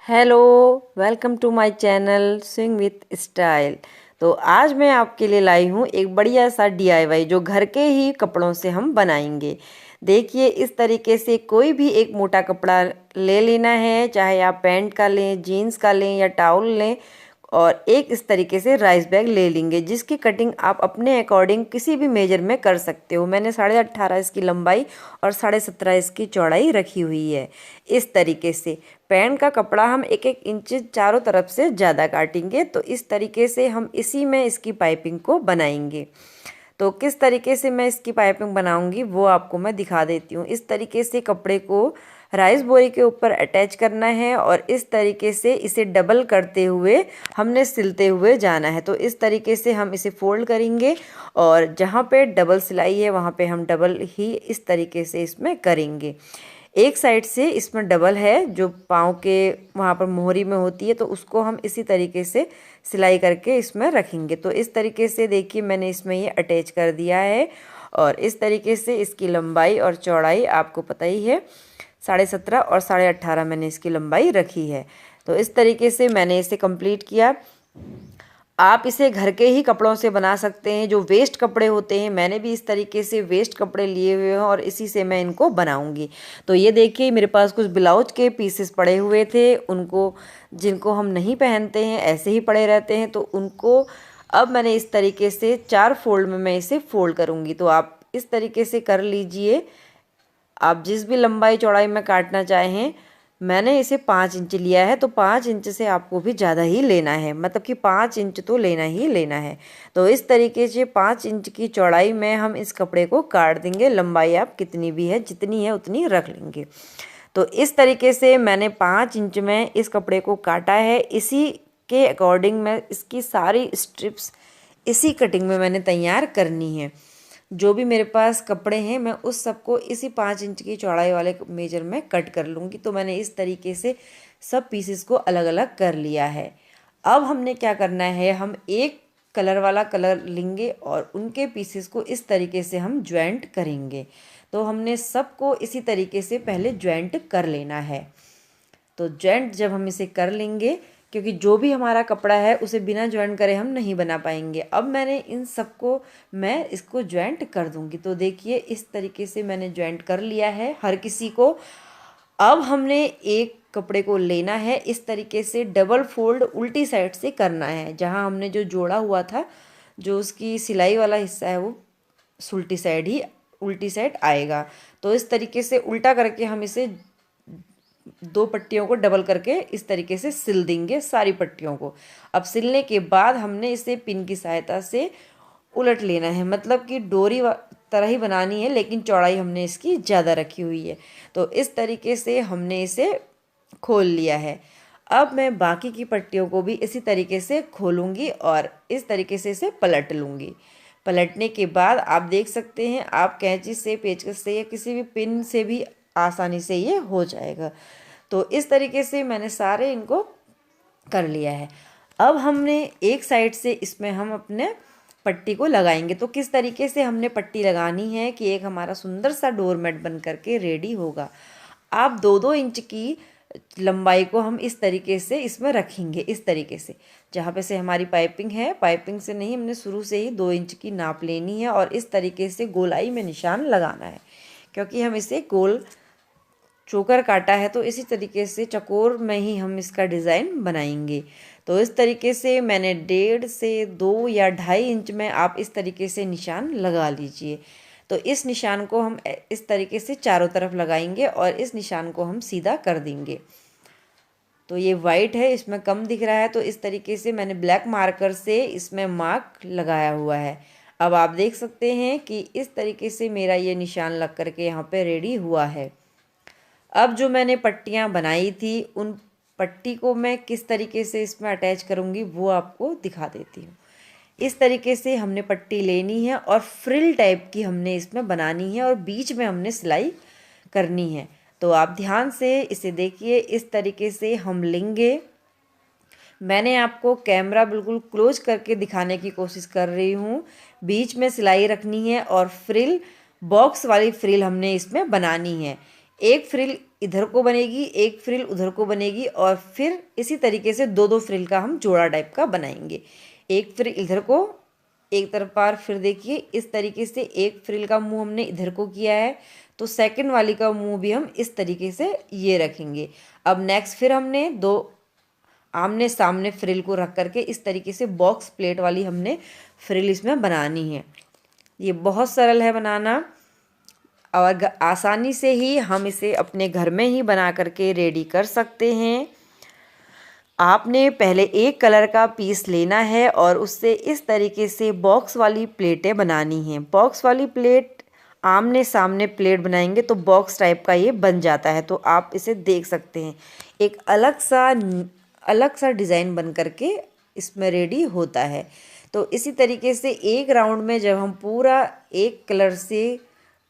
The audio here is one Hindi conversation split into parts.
Hello, welcome to my channel swing with style. तो आज मैं आपके लिए लाई हूँ एक बढ़िया सा डीआईवाई जो घर के ही कपड़ों से हम बनाएंगे। देखिए, इस तरीके से कोई भी एक मोटा कपड़ा ले लेना है, चाहे आप पैंट का लें, जीन्स का लें या टाउल लें, और एक इस तरीके से राइस बैग ले लेंगे जिसकी कटिंग आप अपने अकॉर्डिंग किसी भी मेजर में कर सकते हो। मैंने 18.5 इसकी लंबाई और 17.5 इसकी चौड़ाई रखी हुई है। इस तरीके से पैंट का कपड़ा हम 1-1 इंच चारों तरफ से ज़्यादा काटेंगे, तो इस तरीके से हम इसी में इसकी पाइपिंग को बनाएंगे। तो किस तरीके से मैं इसकी पाइपिंग बनाऊंगी वो आपको मैं दिखा देती हूँ। इस तरीके से कपड़े को राइस बोरी के ऊपर अटैच करना है और इस तरीके से इसे डबल करते हुए हमने सिलते हुए जाना है। तो इस तरीके से हम इसे फोल्ड करेंगे और जहाँ पे डबल सिलाई है वहाँ पे हम डबल ही इस तरीके से इसमें करेंगे। एक साइड से इसमें डबल है जो पाँव के वहाँ पर मोहरी में होती है, तो उसको हम इसी तरीके से सिलाई करके इसमें रखेंगे। तो इस तरीके से देखिए मैंने इसमें ये अटैच कर दिया है और इस तरीके से इसकी लंबाई और चौड़ाई आपको पता ही है, 17.5 और 18.5 मैंने इसकी लंबाई रखी है। तो इस तरीके से मैंने इसे कंप्लीट किया। आप इसे घर के ही कपड़ों से बना सकते हैं, जो वेस्ट कपड़े होते हैं। मैंने भी इस तरीके से वेस्ट कपड़े लिए हुए हैं और इसी से मैं इनको बनाऊंगी। तो ये देखिए मेरे पास कुछ ब्लाउज के पीसेस पड़े हुए थे, उनको जिनको हम नहीं पहनते हैं ऐसे ही पड़े रहते हैं, तो उनको अब मैंने इस तरीके से 4 फोल्ड में मैं इसे फोल्ड करूँगी। तो आप इस तरीके से कर लीजिए। आप जिस भी लंबाई चौड़ाई में काटना चाहें, मैंने इसे 5 इंच लिया है, तो 5 इंच से आपको भी ज़्यादा ही लेना है, मतलब कि 5 इंच तो लेना ही लेना है। तो इस तरीके से 5 इंच की चौड़ाई में हम इस कपड़े को काट देंगे। लंबाई आप कितनी भी है, जितनी है उतनी रख लेंगे। तो इस तरीके से मैंने 5 इंच में इस कपड़े को काटा है। इसी के अकॉर्डिंग मैं इसकी सारी स्ट्रिप्स इसी कटिंग में मैंने तैयार करनी है। जो भी मेरे पास कपड़े हैं मैं उस सबको इसी 5 इंच की चौड़ाई वाले मेजर में कट कर लूँगी। तो मैंने इस तरीके से सब पीसेस को अलग अलग कर लिया है। अब हमने क्या करना है, हम एक कलर वाला कलर लेंगे और उनके पीसेस को इस तरीके से हम ज्वाइंट करेंगे। तो हमने सबको इसी तरीके से पहले ज्वाइंट कर लेना है। तो जॉइंट जब हम इसे कर लेंगे, क्योंकि जो भी हमारा कपड़ा है उसे बिना जॉइंट करे हम नहीं बना पाएंगे। अब मैंने इन सबको मैं इसको जॉइंट कर दूंगी। तो देखिए इस तरीके से मैंने जॉइंट कर लिया है हर किसी को। अब हमने एक कपड़े को लेना है, इस तरीके से डबल फोल्ड उल्टी साइड से करना है। जहाँ हमने जो जोड़ा हुआ था, जो उसकी सिलाई वाला हिस्सा है, वो उल्टी साइड आएगा। तो इस तरीके से उल्टा करके हम इसे 2 पट्टियों को डबल करके इस तरीके से सिल देंगे सारी पट्टियों को। अब सिलने के बाद हमने इसे पिन की सहायता से उलट लेना है, मतलब कि डोरी तरह ही बनानी है, लेकिन चौड़ाई हमने इसकी ज़्यादा रखी हुई है। तो इस तरीके से हमने इसे खोल लिया है। अब मैं बाकी की पट्टियों को भी इसी तरीके से खोलूँगी और इस तरीके से इसे पलट लूँगी। पलटने के बाद आप देख सकते हैं, आप कैंची से, पेचकस से या किसी भी पिन से भी आसानी से ये हो जाएगा। तो इस तरीके से मैंने सारे इनको कर लिया है। अब हमने एक साइड से इसमें हम अपने पट्टी को लगाएंगे। तो किस तरीके से हमने पट्टी लगानी है कि एक हमारा सुंदर सा डोरमेट बन करके रेडी होगा। आप 2-2 इंच की लंबाई को हम इस तरीके से इसमें रखेंगे। इस तरीके से जहाँ पे से हमारी पाइपिंग है, पाइपिंग से नहीं, हमने शुरू से ही 2 इंच की नाप लेनी है और इस तरीके से गोलाई में निशान लगाना है। क्योंकि हम इसे गोल चोकर काटा है, तो इसी तरीके से चकोर में ही हम इसका डिज़ाइन बनाएंगे। तो इस तरीके से मैंने 1.5 से 2 या 2.5 इंच में आप इस तरीके से निशान लगा लीजिए। तो इस निशान को हम इस तरीके से चारों तरफ लगाएंगे और इस निशान को हम सीधा कर देंगे। तो ये वाइट है, इसमें कम दिख रहा है, तो इस तरीके से मैंने ब्लैक मार्कर से इसमें मार्क लगाया हुआ है। अब आप देख सकते हैं कि इस तरीके से मेरा ये निशान लग करके यहाँ पे रेडी हुआ है। अब जो मैंने पट्टियाँ बनाई थी, उन पट्टी को मैं किस तरीके से इसमें अटैच करूँगी वो आपको दिखा देती हूँ। इस तरीके से हमने पट्टी लेनी है और फ्रिल टाइप की हमने इसमें बनानी है और बीच में हमने सिलाई करनी है। तो आप ध्यान से इसे देखिए, इस तरीके से हम लेंगे। मैंने आपको कैमरा बिल्कुल क्लोज करके दिखाने की कोशिश कर रही हूँ। बीच में सिलाई रखनी है और फ्रिल, बॉक्स वाली फ्रिल हमने इसमें बनानी है। एक फ्रिल इधर को बनेगी, एक फ्रिल उधर को बनेगी और फिर इसी तरीके से दो दो फ्रिल का हम जोड़ा टाइप का बनाएंगे। एक फ्रिल इधर को एक तरफ पार, फिर देखिए इस तरीके से एक फ्रिल का मुंह हमने इधर को किया है, तो सेकंड वाली का मुंह भी हम इस तरीके से ये रखेंगे। अब नेक्स्ट फिर हमने दो आमने सामने फ्रिल को रख करके इस तरीके से बॉक्स प्लेट वाली हमने फ्रिल इसमें बनानी है। ये बहुत सरल है बनाना और आसानी से ही हम इसे अपने घर में ही बना करके रेडी कर सकते हैं। आपने पहले एक कलर का पीस लेना है और उससे इस तरीके से बॉक्स वाली प्लेटें बनानी हैं। बॉक्स वाली प्लेट आमने सामने प्लेट बनाएंगे तो बॉक्स टाइप का ये बन जाता है। तो आप इसे देख सकते हैं, एक अलग सा डिज़ाइन बन करके इसमें रेडी होता है। तो इसी तरीके से एक राउंड में जब हम पूरा एक कलर से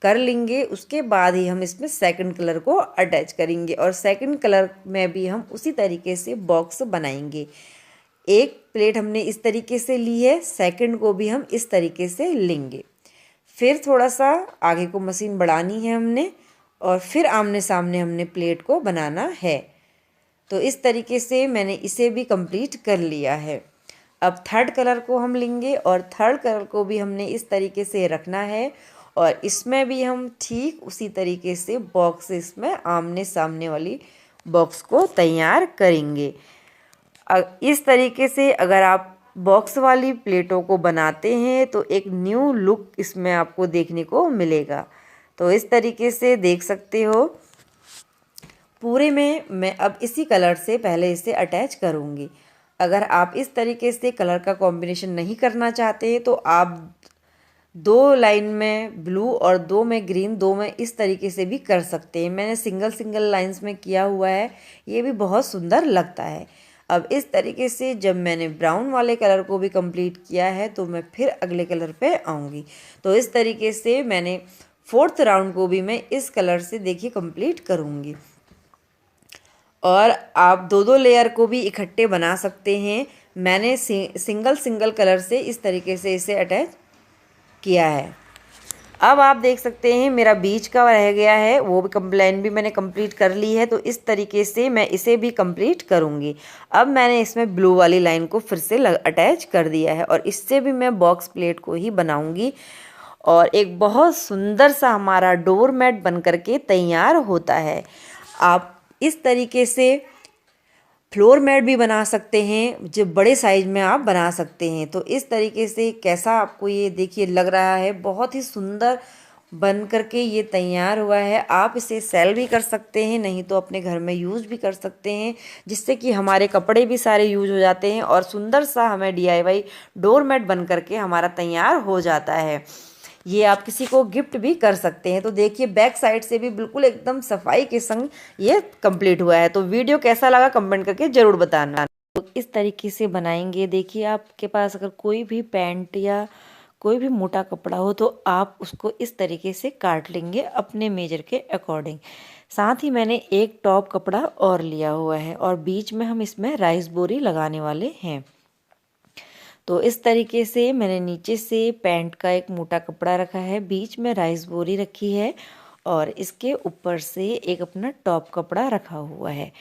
कर लेंगे उसके बाद ही हम इसमें सेकंड कलर को अटैच करेंगे और सेकंड कलर में भी हम उसी तरीके से बॉक्स बनाएंगे। एक प्लेट हमने इस तरीके से ली है, सेकंड को भी हम इस तरीके से लेंगे। फिर थोड़ा सा आगे को मशीन बढ़ानी है हमने और फिर आमने सामने हमने प्लेट को बनाना है। तो इस तरीके से मैंने इसे भी कंप्लीट कर लिया है। अब थर्ड कलर को हम लेंगे और थर्ड कलर को भी हमने इस तरीके से रखना है और इसमें भी हम ठीक उसी तरीके से बॉक्स इसमें आमने सामने वाली बॉक्स को तैयार करेंगे। इस तरीके से अगर आप बॉक्स वाली प्लेटों को बनाते हैं तो एक न्यू लुक इसमें आपको देखने को मिलेगा। तो इस तरीके से देख सकते हो पूरे में मैं अब इसी कलर से पहले इसे अटैच करूँगी। अगर आप इस तरीके से कलर का कॉम्बिनेशन नहीं करना चाहते तो आप दो लाइन में ब्लू और दो में ग्रीन, दो में इस तरीके से भी कर सकते हैं। मैंने सिंगल सिंगल लाइंस में किया हुआ है, ये भी बहुत सुंदर लगता है। अब इस तरीके से जब मैंने ब्राउन वाले कलर को भी कंप्लीट किया है तो मैं फिर अगले कलर पे आऊँगी। तो इस तरीके से मैंने फोर्थ राउंड को भी मैं इस कलर से देखिए कंप्लीट करूँगी। और आप दो दो लेयर को भी इकट्ठे बना सकते हैं। मैंने सिंगल सिंगल कलर से इस तरीके से इसे अटैच किया है। अब आप देख सकते हैं मेरा बीच का रह गया है, वो भी लाइन भी मैंने कंप्लीट कर ली है। तो इस तरीके से मैं इसे भी कंप्लीट करूँगी। अब मैंने इसमें ब्लू वाली लाइन को फिर से अटैच कर दिया है और इससे भी मैं बॉक्स प्लेट को ही बनाऊँगी और एक बहुत सुंदर सा हमारा डोर मैट बन करके तैयार होता है। आप इस तरीके से फ्लोर मैट भी बना सकते हैं, जो बड़े साइज में आप बना सकते हैं। तो इस तरीके से कैसा आपको ये देखिए लग रहा है, बहुत ही सुंदर बन करके ये तैयार हुआ है। आप इसे सेल भी कर सकते हैं, नहीं तो अपने घर में यूज़ भी कर सकते हैं, जिससे कि हमारे कपड़े भी सारे यूज हो जाते हैं और सुंदर सा हमें DIY डोर मैट बन करके हमारा तैयार हो जाता है। ये आप किसी को गिफ्ट भी कर सकते हैं। तो देखिए बैक साइड से भी बिल्कुल एकदम सफाई के संग ये कंप्लीट हुआ है। तो वीडियो कैसा लगा कमेंट करके ज़रूर बताना। तो इस तरीके से बनाएंगे। देखिए आपके पास अगर कोई भी पैंट या कोई भी मोटा कपड़ा हो तो आप उसको इस तरीके से काट लेंगे अपने मेजर के अकॉर्डिंग। साथ ही मैंने एक टॉप कपड़ा और लिया हुआ है और बीच में हम इसमें राइस बोरी लगाने वाले हैं। तो इस तरीके से मैंने नीचे से पैंट का एक मोटा कपड़ा रखा है, बीच में राइस बोरी रखी है और इसके ऊपर से एक अपना टॉप कपड़ा रखा हुआ है।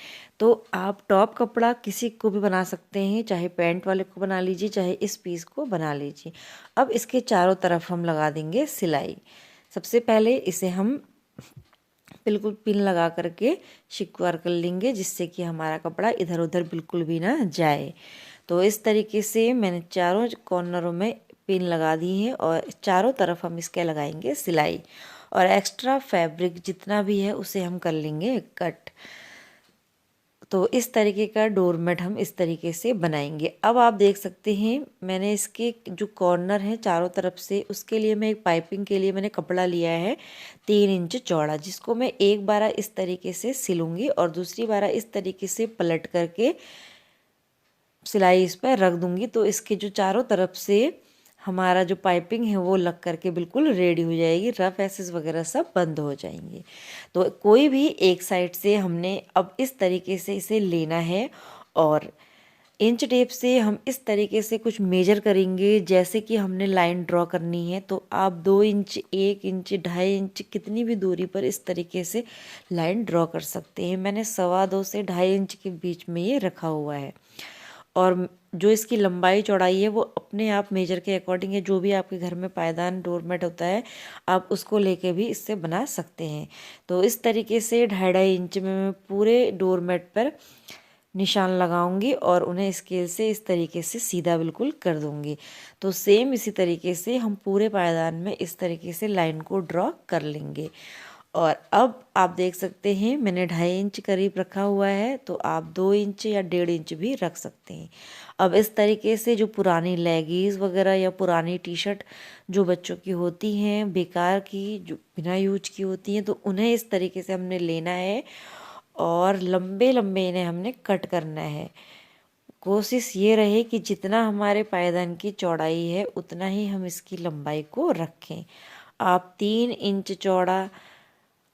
तो आप टॉप कपड़ा किसी को भी बना सकते हैं, चाहे पैंट वाले को बना लीजिए, चाहे इस पीस को बना लीजिए। अब इसके चारों तरफ हम लगा देंगे सिलाई। सबसे पहले इसे हम बिल्कुल पिन लगा करके सिक्योर कर लेंगे, जिससे कि हमारा कपड़ा इधर उधर बिल्कुल भी ना जाए। तो इस तरीके से मैंने चारों कॉर्नरों में पिन लगा दी है और चारों तरफ हम इसके लगाएंगे सिलाई और एक्स्ट्रा फैब्रिक जितना भी है उसे हम कर लेंगे कट। तो इस तरीके का डोरमेट हम इस तरीके से बनाएंगे। अब आप देख सकते हैं मैंने इसके जो कॉर्नर है चारों तरफ से, उसके लिए मैं एक पाइपिंग के लिए मैंने कपड़ा लिया है 3 इंच चौड़ा, जिसको मैं एक बार इस तरीके से सिलूंगी और दूसरी बार इस तरीके से पलट करके सिलाई इस पर रख दूंगी। तो इसके जो चारों तरफ से हमारा जो पाइपिंग है वो लग करके बिल्कुल रेडी हो जाएगी, रफ एसेस वगैरह सब बंद हो जाएंगे। तो कोई भी एक साइड से हमने अब इस तरीके से इसे लेना है और इंच टेप से हम इस तरीके से कुछ मेजर करेंगे, जैसे कि हमने लाइन ड्रॉ करनी है तो आप 2 इंच, 1 इंच, 2.5 इंच कितनी भी दूरी पर इस तरीके से लाइन ड्रॉ कर सकते हैं। मैंने 2.25 से 2.5 इंच के बीच में ये रखा हुआ है। और जो इसकी लंबाई चौड़ाई है वो अपने आप मेजर के अकॉर्डिंग है, जो भी आपके घर में पायदान डोरमेट होता है आप उसको लेके भी इससे बना सकते हैं। तो इस तरीके से 2.5 इंच में मैं पूरे डोरमेट पर निशान लगाऊंगी और उन्हें स्केल से इस तरीके से सीधा बिल्कुल कर दूंगी। तो सेम इसी तरीके से हम पूरे पायदान में इस तरीके से लाइन को ड्रॉ कर लेंगे। और अब आप देख सकते हैं मैंने 2.5 इंच करीब रखा हुआ है, तो आप 2 इंच या 1.5 इंच भी रख सकते हैं। अब इस तरीके से जो पुरानी लेगीज वगैरह या पुरानी टी शर्ट जो बच्चों की होती हैं बेकार की, जो बिना यूज की होती हैं, तो उन्हें इस तरीके से हमने लेना है और लंबे लंबे इन्हें हमने कट करना है। कोशिश ये रहे कि जितना हमारे पायदान की चौड़ाई है उतना ही हम इसकी लंबाई को रखें। आप 3 इंच चौड़ा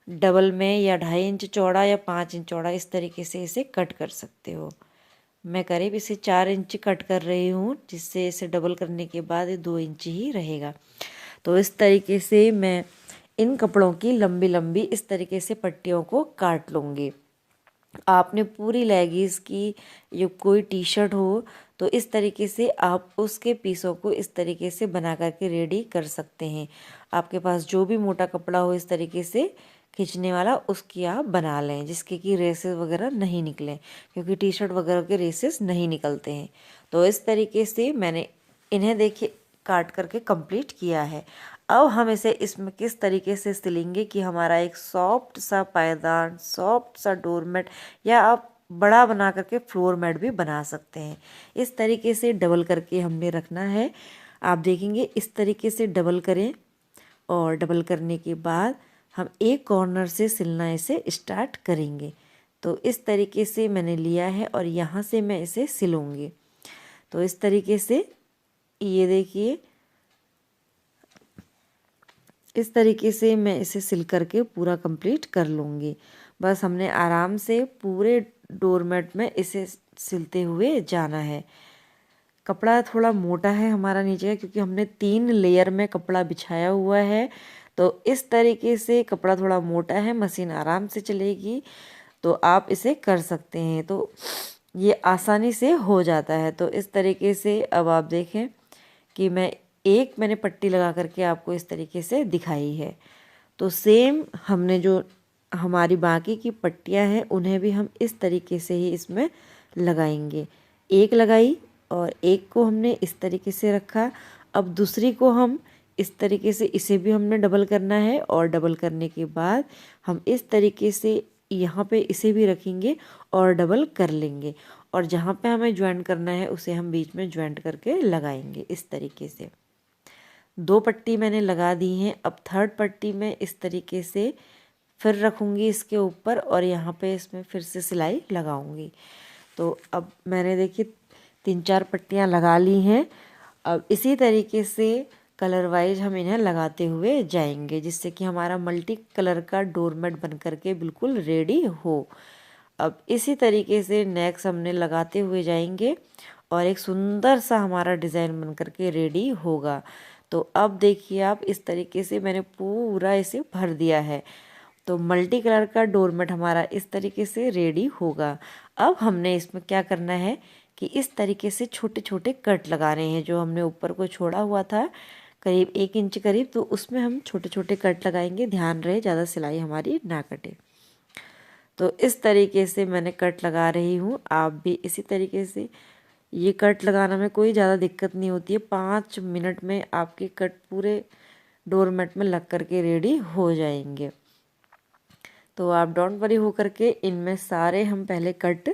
डबल में या 2.5 इंच चौड़ा या 5 इंच चौड़ा इस तरीके से इसे कट कर सकते हो। मैं करीब इसे 4 इंच कट कर रही हूँ, जिससे इसे डबल करने के बाद ये 2 इंच ही रहेगा। तो इस तरीके से मैं इन कपड़ों की लंबी लंबी इस तरीके से पट्टियों को काट लूँगी। आपने पूरी लेगीज की या कोई टी शर्ट हो तो इस तरीके से आप उसके पीसों को इस तरीके से बना करके रेडी कर सकते हैं। आपके पास जो भी मोटा कपड़ा हो इस तरीके से खींचने वाला उसकी आप बना लें, जिसके कि रेसेस वगैरह नहीं निकलें, क्योंकि टी शर्ट वगैरह के रेसेस नहीं निकलते हैं। तो इस तरीके से मैंने इन्हें देखिए काट करके कंप्लीट किया है। अब हम इसे इसमें किस तरीके से सिलेंगे कि हमारा एक सॉफ्ट सा पायदान, सॉफ्ट सा डोरमेट, या आप बड़ा बना करके फ्लोर मैट भी बना सकते हैं। इस तरीके से डबल करके हमने रखना है। आप देखेंगे इस तरीके से डबल करें और डबल करने के बाद हम एक कॉर्नर से सिलना इसे स्टार्ट करेंगे। तो इस तरीके से मैंने लिया है और यहाँ से मैं इसे सिलूँगी। तो इस तरीके से ये देखिए, इस तरीके से मैं इसे सिल करके पूरा कंप्लीट कर लूँगी। बस हमने आराम से पूरे डोरमेट में इसे सिलते हुए जाना है। कपड़ा थोड़ा मोटा है हमारा नीचे का, क्योंकि हमने 3 लेयर में कपड़ा बिछाया हुआ है। तो इस तरीके से कपड़ा थोड़ा मोटा है, मशीन आराम से चलेगी, तो आप इसे कर सकते हैं। तो ये आसानी से हो जाता है। तो इस तरीके से अब आप देखें कि मैंने पट्टी लगा करके आपको इस तरीके से दिखाई है। तो सेम हमने जो हमारी बाकी की पट्टियां हैं उन्हें भी हम इस तरीके से ही इसमें लगाएंगे। एक लगाई और एक को हमने इस तरीके से रखा। अब दूसरी को हम इस तरीके से, इसे भी हमने डबल करना है और डबल करने के बाद हम इस तरीके से यहाँ पे इसे भी रखेंगे और डबल कर लेंगे, और जहाँ पे हमें ज्वाइंट करना है उसे हम बीच में ज्वाइंट करके लगाएंगे। इस तरीके से 2 पट्टी मैंने लगा दी हैं। अब थर्ड पट्टी में इस तरीके से फिर रखूँगी इसके ऊपर और यहाँ पे इसमें फिर से सिलाई लगाऊँगी। तो अब मैंने देखिए 3-4 पट्टियाँ लगा ली हैं। अब इसी तरीके से कलर वाइज हम इन्हें लगाते हुए जाएंगे, जिससे कि हमारा मल्टी कलर का डोरमेट बन करके बिल्कुल रेडी हो। अब इसी तरीके से नेक्स्ट हमने लगाते हुए जाएंगे और एक सुंदर सा हमारा डिज़ाइन बन करके रेडी होगा। तो अब देखिए आप, इस तरीके से मैंने पूरा इसे भर दिया है। तो मल्टी कलर का डोरमेट हमारा इस तरीके से रेडी होगा। अब हमने इसमें क्या करना है कि इस तरीके से छोटे छोटे कट लगाने हैं। जो हमने ऊपर को छोड़ा हुआ था करीब 1 इंच करीब, तो उसमें हम छोटे छोटे कट लगाएंगे। ध्यान रहे ज़्यादा सिलाई हमारी ना कटे। तो इस तरीके से मैंने कट लगा रही हूँ। आप भी इसी तरीके से, ये कट लगाना में कोई ज़्यादा दिक्कत नहीं होती है। 5 मिनट में आपके कट पूरे डोरमेट में लग करके रेडी हो जाएंगे। तो आप डोंट वरी हो करके इनमें सारे हम पहले कट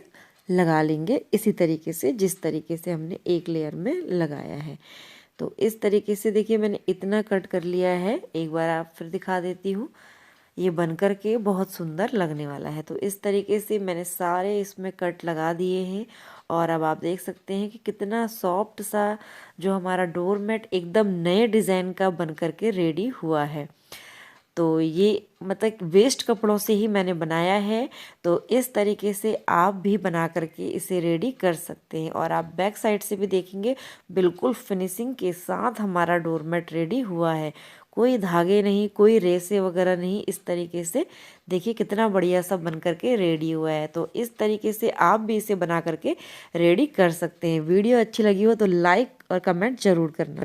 लगा लेंगे इसी तरीके से, जिस तरीके से हमने एक लेयर में लगाया है। तो इस तरीके से देखिए मैंने इतना कट कर लिया है। एक बार आप फिर दिखा देती हूँ। ये बन कर के बहुत सुंदर लगने वाला है। तो इस तरीके से मैंने सारे इसमें कट लगा दिए हैं और अब आप देख सकते हैं कि कितना सॉफ्ट सा जो हमारा डोरमेट एकदम नए डिज़ाइन का बन कर के रेडी हुआ है। तो ये मतलब वेस्ट कपड़ों से ही मैंने बनाया है। तो इस तरीके से आप भी बना करके इसे रेडी कर सकते हैं। और आप बैक साइड से भी देखेंगे बिल्कुल फिनिशिंग के साथ हमारा डोरमेट रेडी हुआ है। कोई धागे नहीं, कोई रेसे वगैरह नहीं, इस तरीके से देखिए कितना बढ़िया सा बन करके रेडी हुआ है। तो इस तरीके से आप भी इसे बना करके रेडी कर सकते हैं। वीडियो अच्छी लगी हो तो लाइक और कमेंट ज़रूर करना।